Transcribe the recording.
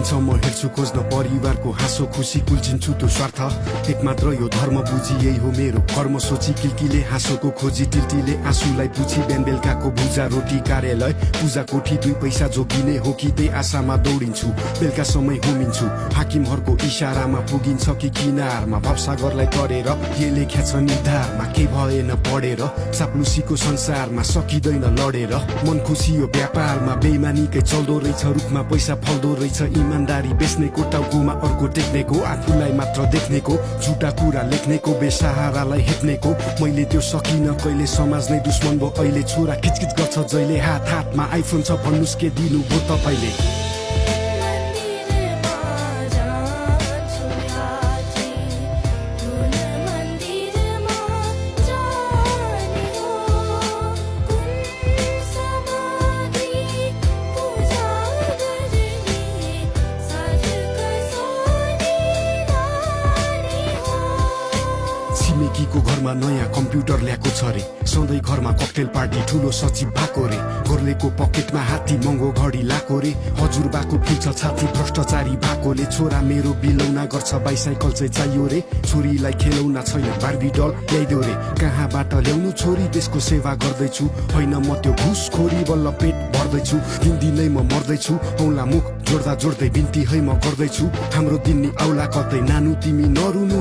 सकिन्छ म हेर्छु खोज्न परिवारको हाँसो खुसी कुल्चिन्छु त्यो स्वार्थ एक मात्र यो धर्म बुझी यही हो मेरो कर्म सोची किल्कीले हाँसोको खोजी टिल्टीले आँसुलाई पुछी बिहान बेलुकाको भुजा रोटी कार्यालय पूजा कोठी 2 पैसा जोगिने हो कि त्यही आशामा दौडिन्छु बेलुका समय होमिन्छु हाकिमहरूको इशारामा पुगिन्छ कि किनारमा भवसागरलाई तरेर के लेख्या छ निर्धारमा के भएन पढेर चाप्लुसीको संसारमा सकिँदैन लडेर मन खुसी यो व्यापारमा बेइमानीकै चल्दो रहेछ रुखमा पैसा फल्दो रहेछ इमानदारी बेच्नेको टाउकोमा अर्को टेक्नेको आफूलाई मात्र देख्नेको झुटा कुरा लेख्नेको बेसहारालाई हेप्नेको मैले त्यो सकिन कहिले समाज नै दुश्मन भो अहिले छोरा खिचखिच गर्छ जहिले हात हातमा आइफोन छ भन्नुस् के दिनु भो तपाईले छिमेकीको घरमा नयाँ कम्प्युटर ल्याएको छ रे सधैँ घरमा ककटेल पार्टी ठुलो सचिव भएको रे गोर्लेको पकेटमा हात्ती महँगो घडी लाको रे हजुरबाको फुल्छ छाती भ्रष्टाचारी भएकोले छोरा मेरो बिलौना गर्छ बाइसाइकल चाहिँ चाहियो रे छोरीलाई खेलौना छैन बार्बी डल ल्याइदेऊ रे कहाँबाट ल्याउनु छोरी देशको सेवा गर्दैछु होइन म त्यो घुसखोरी बल्ल पेट भर्दैछु दिनदिनै म मर्दैछु औला मुख जोड्दा जोड्दै बिन्ती है म गर्दैछु हाम्रो दिन नि औला कतै नानु तिमी नरुनु